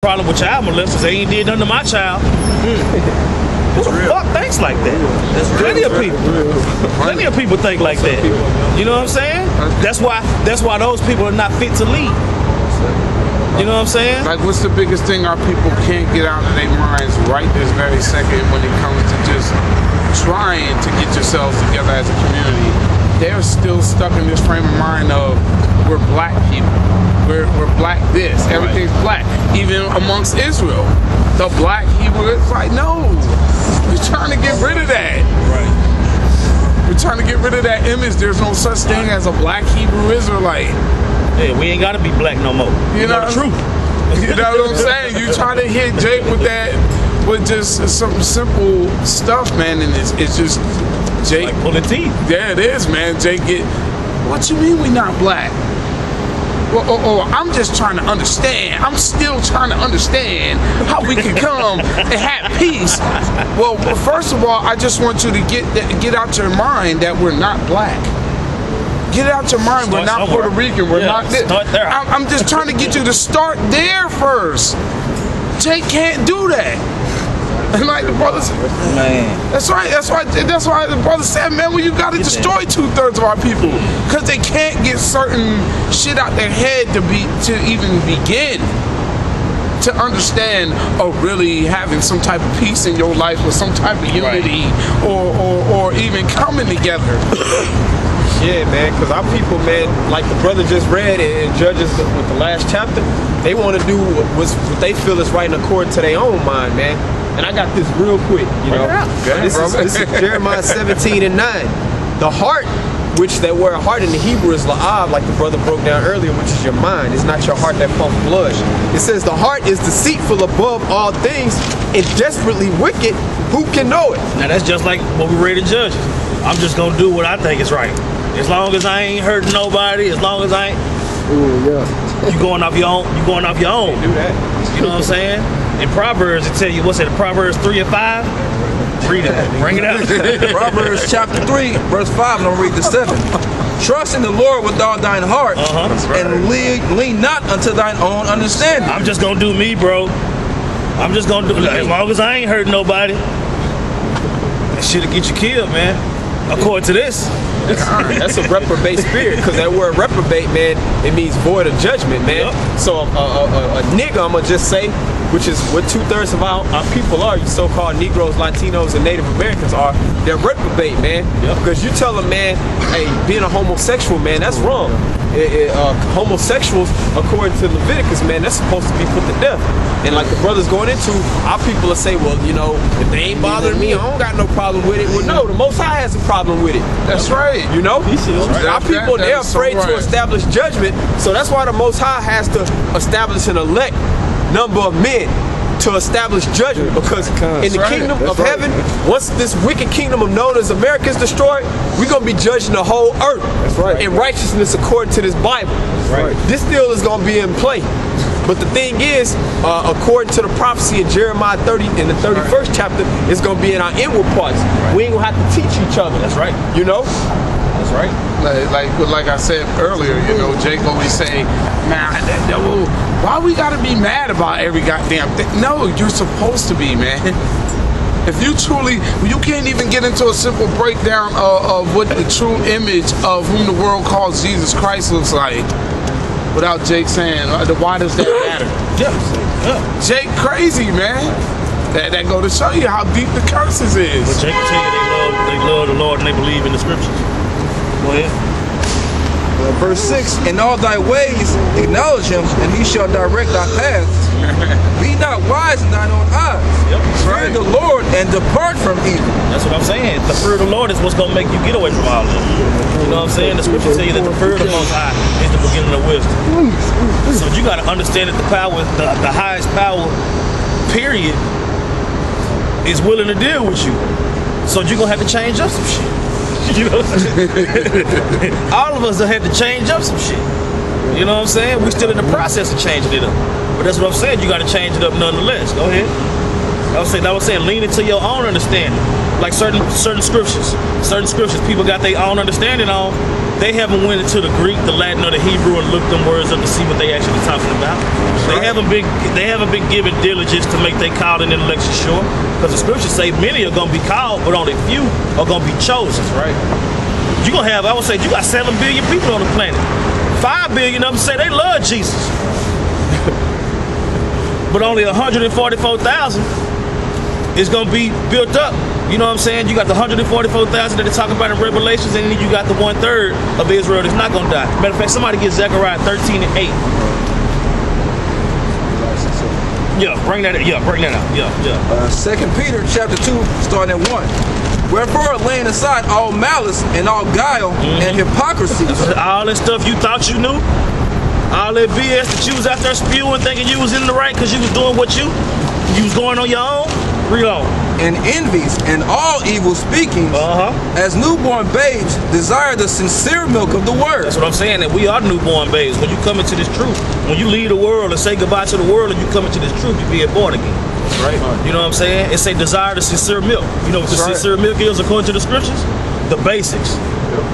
problem with child molesters. They ain't did nothing to my child. Who the fuck thinks like that? Plenty of people think like that. You know what I'm saying? That's why those people are not fit to lead. You know what I'm saying? Like, what's the biggest thing our people can't get out of their minds right this very second when it comes to just trying to get yourselves together as a community? They're still stuck in this frame of mind of we're black people. We're black this. Everything's black. Even amongst Israel. The black Hebrew, it's like, no. We're trying to get rid of that. Right. We're trying to get rid of that image. There's no such thing as a black Hebrew Israelite. Hey, we ain't gotta be black no more. You know the truth. You know what I'm saying? You try to hit Jake with that, with just some simple stuff, man, and it's just Jake. Like pulling teeth. Yeah, it is, man. Jake, what you mean we not black? Well, I'm just trying to understand. I'm still trying to understand how we can come and have peace. Well, first of all, I just want you to get out your mind that we're not black. Get out your mind. We're not Puerto Rican. We're not this. Start there. I'm just trying to get you to start there first. Jake can't do that. And like the brother said, man. That's why the brother said, man, well, you gotta destroy 2/3 of our people. Cause they can't get certain shit out their head to even begin to understand really having some type of peace in your life or some type of unity or even coming together. Yeah, man, because our people, man, like the brother just read in Judges with the last chapter, they want to do what they feel is right in according to their own mind, man. And I got this real quick, you know. This is Jeremiah 17:9. The heart, which that word heart in the Hebrew is la'av, like the brother broke down earlier, which is your mind. It's not your heart that pumps blood. It says the heart is deceitful above all things and desperately wicked. Who can know it? Now that's just like what we read in Judges. I'm just gonna do what I think is right. As long as I ain't hurting nobody, as long as I ain't, you going off your own. You going off your own. Do that. You know what I'm saying? In Proverbs, it tell you what's it? Proverbs 3:5. Read it. Bring it out. Proverbs chapter 3, verse 5. And I'll read the 7. Trust in the Lord with all thine heart, and lean not unto thine own understanding. I'm just gonna do me, bro. I'm just gonna do. As long as I ain't hurting nobody, that shit'll get you killed, man. According to this. That's a reprobate spirit, because that word reprobate, man, it means void of judgment, man. So a nigga, I'm gonna just say, which is what 2/3 of our people are, you so-called Negroes, Latinos, and Native Americans are, they're reprobate, man. Because you tell them, man, hey, being a homosexual, man, that's wrong. Homosexuals, according to Leviticus, man, that's supposed to be put to death. And like the brothers going into, our people will say, well, you know, if they ain't bothering me, I don't got no problem with it. Well, no, the Most High has a problem with it. That's right. You know? Right. Our people, they're afraid to establish judgment, so that's why the Most High has to establish an elect number of men to establish judgment, because in the kingdom of heaven, once this wicked kingdom of known as America is destroyed, we're going to be judging the whole earth in righteousness according to this Bible. This still is going to be in play. But the thing is, according to the prophecy in Jeremiah 30, in the 31st chapter, it's going to be in our inward parts. We ain't going to have to teach each other. That's right. You know? That's right. Like I said earlier, you know, Jake always say, man, why we gotta be mad about every goddamn thing? No, you're supposed to be, man. If you can't even get into a simple breakdown of what the true image of whom the world calls Jesus Christ looks like, without Jake saying, why does that matter? Jake crazy, man. That go to show you how deep the curses is. But Jake will tell you they love the Lord and they believe in the scriptures. Go ahead. Verse 6, in all thy ways acknowledge him, and he shall direct thy paths. Be not wise in thine own eyes. Fear the Lord and depart from evil. That's what I'm saying. The fear of the Lord is what's going to make you get away from all of this. You know what I'm saying? The scripture tell you that the fear of the Most High is the beginning of wisdom. So you got to understand that the power, the highest power, period, is willing to deal with you. So you're going to have to change up some shit. You know what I'm saying? All of us have had to change up some shit. You know what I'm saying? We're still in the process of changing it up. But that's what I'm saying. You got to change it up nonetheless. Go ahead. I was saying, lean into your own understanding. Like certain scriptures. Certain scriptures people got their own understanding on. They haven't went into the Greek, the Latin, or the Hebrew and looked them words up to see what they actually talking about. They haven't been given diligence to make their call and intellectual sure. Because the scriptures say many are gonna be called, but only few are gonna be chosen. That's right. You gonna have, I would say, you got 7 billion people on the planet. 5 billion of them say they love Jesus. But only 144,000 is gonna be built up. You know what I'm saying? You got the 144,000 that they talk about in Revelations, and then you got the 1/3 of Israel that's not gonna die. Matter of fact, somebody get Zechariah 13 and 8. Yeah, bring that out. Yeah. 2 Peter chapter 2, starting at 1. Wherefore, laying aside all malice and all guile and hypocrisy. All that stuff you thought you knew, all that BS that you was out there spewing, thinking you was in the right because you was doing what you was going on your own. Read on. And envies and all evil speakings, as newborn babes desire the sincere milk of the word. That's what I'm saying, that we are newborn babes. When you come into this truth, when you leave the world and say goodbye to the world and you come into this truth, you being born again. That's right. You know what I'm saying? It say desire the sincere milk. You know what the sincere milk is according to the scriptures? The basics.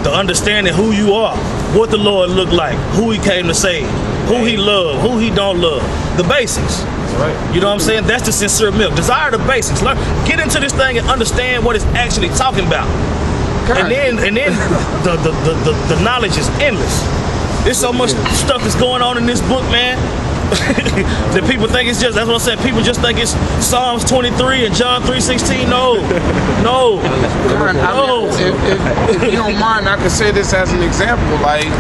The understanding who you are, what the Lord looked like, who he came to save, who he loved, who he don't love. The basics. Right. You know what I'm saying? That's the sincere milk. Desire the basics. Learn, get into this thing and understand what it's actually talking about. And then the knowledge is endless. There's so much stuff that's going on in this book, man. That people think it's just, that's what I said, people just think it's Psalms 23 and John 3:16. No. If you don't mind, I could say this as an example. Like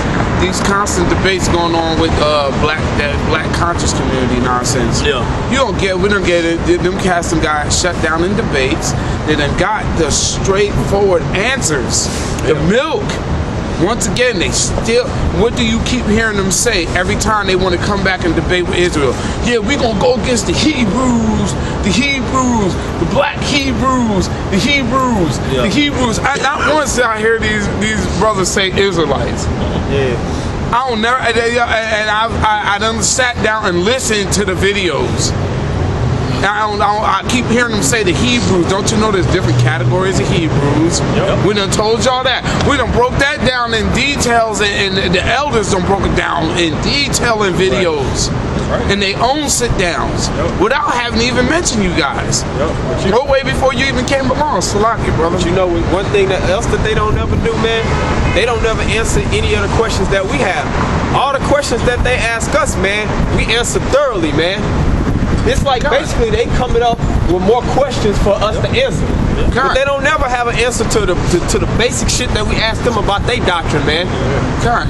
these constant debates going on with black conscious community nonsense. Yeah. We don't get it. Them cats done got shut down in debates. They done got the straightforward answers. The milk. Once again, they still, what do you keep hearing them say every time they want to come back and debate with Israel? Yeah, we're going to go against the Hebrews, the black Hebrews, the Hebrews. Not once did I hear these brothers say Israelites. Yeah. I don't never, and I done sat down and listened to the videos. I keep hearing them say the Hebrews. Don't you know there's different categories of Hebrews? Yep. We done told y'all that. We done broke that down in details, and the elders done broke it down in detail in videos. Right. And they own sit-downs without having even mentioned you guys. No way before you even came along. Salaki, brother. But you know, one thing else that they don't never do, man, they don't never answer any of the questions that we have. All the questions that they ask us, man, we answer thoroughly, man. It's like basically they coming up with more questions for us to answer. But they don't never have an answer to the basic shit that we ask them about their doctrine, man.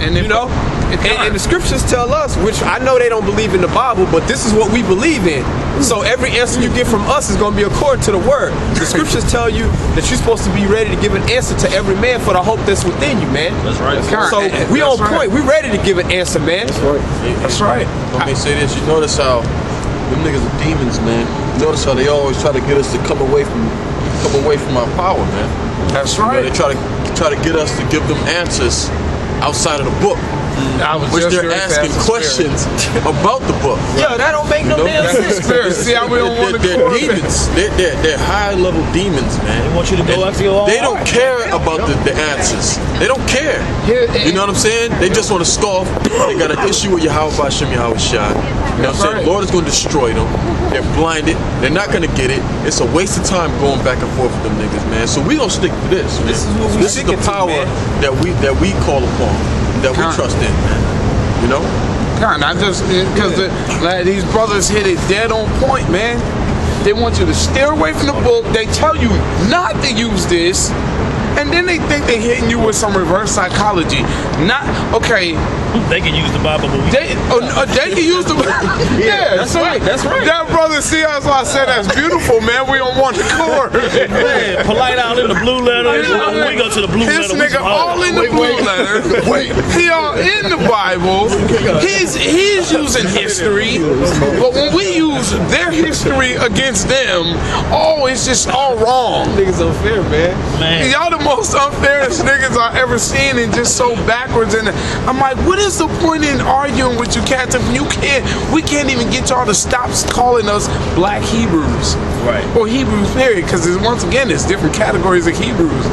And you know? And the scriptures tell us, which I know they don't believe in the Bible, but this is what we believe in. So every answer you get from us is going to be according to the word. The scriptures tell you that you're supposed to be ready to give an answer to every man for the hope that's within you, man. That's right. So we on point. We ready to give an answer, man. That's right. That's right. Let me say this. You notice how them niggas are demons, man. You notice how they always try to get us to come away from our power, man. That's right. You know, they try to get us to give them answers outside of the book. Which they're asking questions about the book. Yeah, that don't make no damn sense. See how we don't want to They're demons. They're high-level demons, man. They want you to go after your own. They don't care about the answers. They don't care. You know what I'm saying? They just want to scoff. They got an issue with Yahweh Hashem Yahweh Shai. You know what I'm saying? The Lord is going to destroy them. They're blinded. They're not going to get it. It's a waste of time going back and forth with them niggas, man. So we gonna stick to this, man. This is the power that we call upon, that we trust in, man. You know? I just, because these brothers hit it dead on point, man. They want you to steer away from the book. They tell you not to use this. And then they think they're hitting you with some reverse psychology. Okay. They can use the Bible, but they can use the Bible. Yeah, that's right. That's right. That brother, see, that's why I said that's beautiful, man. We on one accord. Man, polite out in the blue letter. We go to the blue letter. This nigga all in the blue letter. He all in the Bible. He's using history. But when we use their history against them, it's just all wrong. Niggas unfair, man. Y'all the most unfairest niggas I ever seen, and just so backwards. And I'm like, what is the point in arguing with you cats if we can't even get y'all to stop calling us black Hebrews, right? Or Hebrews period? Because once again, there's different categories of Hebrews.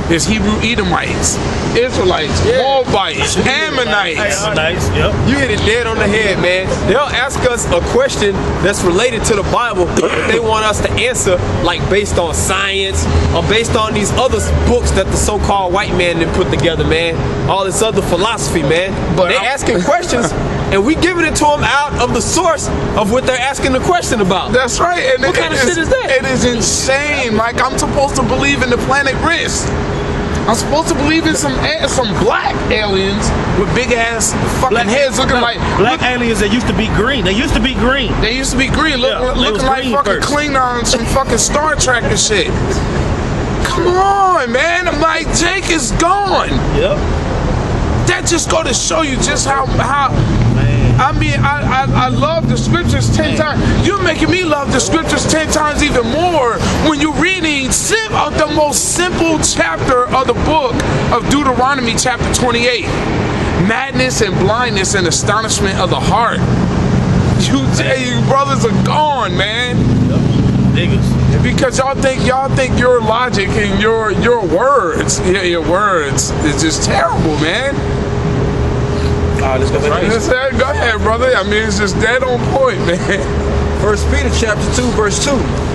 There's Hebrew Edomites, Israelites, Moabites, Ammonites. Nice, yep. You hit it dead on the head, man. They'll ask us a question that's related to the Bible, but they want us to answer like based on science or based on these other books that the so-called white man done put together, man. All this other philosophy, man. But they asking questions, and we giving it to them out of the source of what they're asking the question about. That's right. And What kind of shit is that? It is insane. Like, I'm supposed to believe in the planet Risk. I'm supposed to believe in some black aliens with big ass fucking heads looking like black aliens that used to be green. They used to be green. They used to be green, looking like fucking Klingons from fucking Star Trek and shit. Come on, man. I'm like, Jake is gone. Yep. That just go to show you just how I mean, I love the scriptures 10 times. You're making me love the scriptures 10 times even more when you're reading the most simple chapter of the book of Deuteronomy, chapter 28. Madness and blindness and astonishment of the heart. You brothers are gone, man. Niggas. Because y'all think your logic and your words is just terrible, man. Let's go ahead. Go ahead, brother. I mean, it's just dead on point, man. 1 Peter chapter 2, verse 2.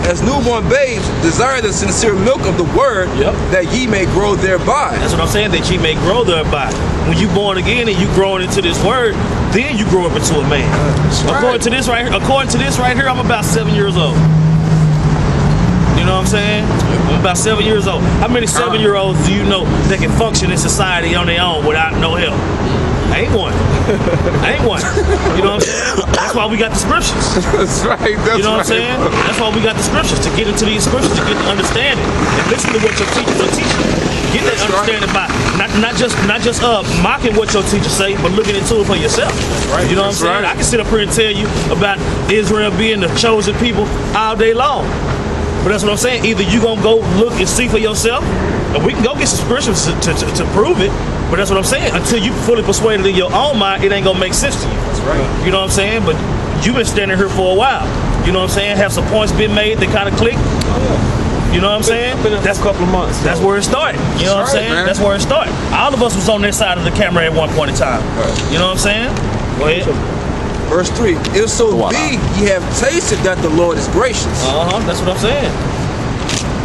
As newborn babes, desire the sincere milk of the word, that ye may grow thereby. That's what I'm saying, that ye may grow thereby. When you born again and you growing into this word, then you grow up into a man. According to this right here, I'm about 7 years old. You know what I'm saying? I'm about 7 years old. How many 7-year-olds do you know that can function in society on their own without no help? I ain't one. You know what I'm saying? That's why we got the scriptures. That's right. You know what I'm saying? That's why we got the scriptures, to get into these scriptures, to get to understand it. And listen to what your teachers are teaching. Get that understanding by not just mocking what your teachers say, but looking into it for yourself. You know what I'm saying? I can sit up here and tell you about Israel being the chosen people all day long. But that's what I'm saying. Either you gonna go look and see for yourself, and we can go get some scriptures to prove it. But that's what I'm saying. Until you fully persuaded in your own mind, it ain't gonna make sense to you. That's right. You know what I'm saying? But you've been standing here for a while. You know what I'm saying? Have some points been made that kind of click. You know what I'm saying? That's a couple of months. That's where it started. You know what I'm saying? Man. That's where it started. All of us was on this side of the camera at one point in time. You know what I'm saying? Go ahead. Verse 3. If so be ye have tasted that the Lord is gracious. That's what I'm saying.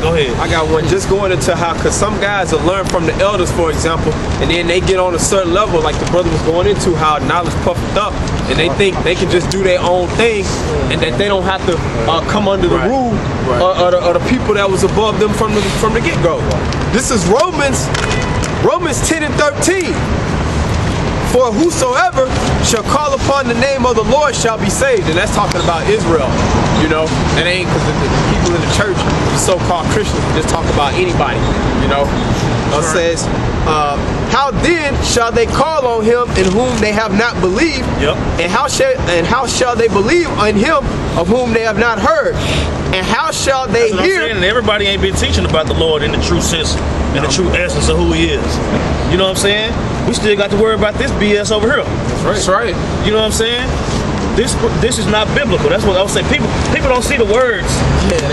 Go ahead. I got one just going into how, because some guys will learn from the elders, for example, and then they get on a certain level, like the brother was going into, how knowledge puffed up, and they think they can just do their own thing, and that they don't have to come under the rule or the people that was above them from the get-go. This is Romans 10 and 13. For whosoever shall call upon the name of the Lord shall be saved. And that's talking about Israel, you know. It ain't because the people in the church, the so-called Christians, just talk about anybody, you know. It says, how then shall they call on him in whom they have not believed? And how shall they believe on him of whom they have not heard? And how shall they hear? And everybody ain't been teaching about the Lord in the true sense and the true essence of who he is. You know what I'm saying? We still got to worry about this BS over here. That's right. You know what I'm saying? This is not biblical. That's what I was saying. People don't see the words.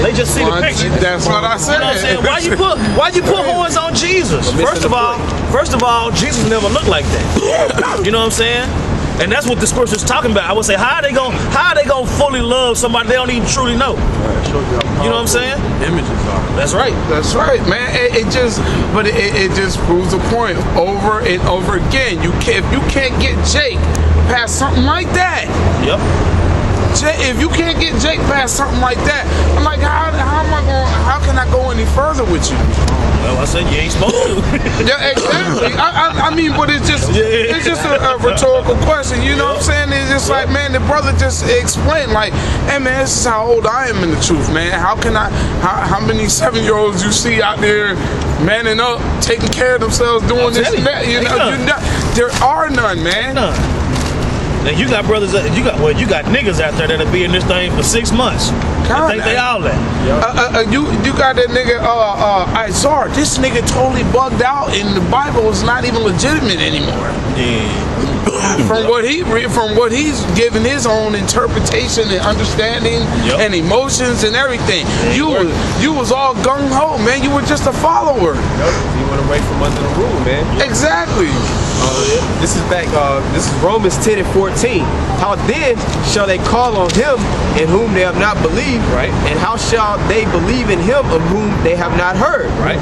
They just see the picture. That's what I said. You know what I'm saying? Why you put horns on Jesus? First of all, Jesus never looked like that. You know what I'm saying? And that's what the scripture's talking about. I would say, how are they gonna fully love somebody they don't even truly know? You know what I'm saying? Images are. That's right. That's right, man. It just proves a point over and over again. If you can't get Jake past something like that, if you can't get Jake past something like that, I'm like, how can I go any further with you? Well, I said you ain't supposed to. Yeah, exactly. I mean, but it's just a rhetorical question. You know what I'm saying? It's just like, man, the brother just explained, like, hey, man, this is how old I am in the truth, man. How many 7-year-olds you see out there manning up, taking care of themselves, doing this and that? You know, there are none, man. None. And you got brothers, you got niggas out there that'll be in this thing for 6 months. I think they all that. You got that nigga, Isaiah. This nigga totally bugged out, and the Bible is not even legitimate anymore. Yeah. from what he's given his own interpretation and understanding and emotions and everything. You was all gung ho, man. You were just a follower. He went away from under the rule, man. Exactly. This is back. This is Romans 10 and 14. How then shall they call on him in whom they have not believed? Right. And how shall they believe in him of whom they have not heard? Right.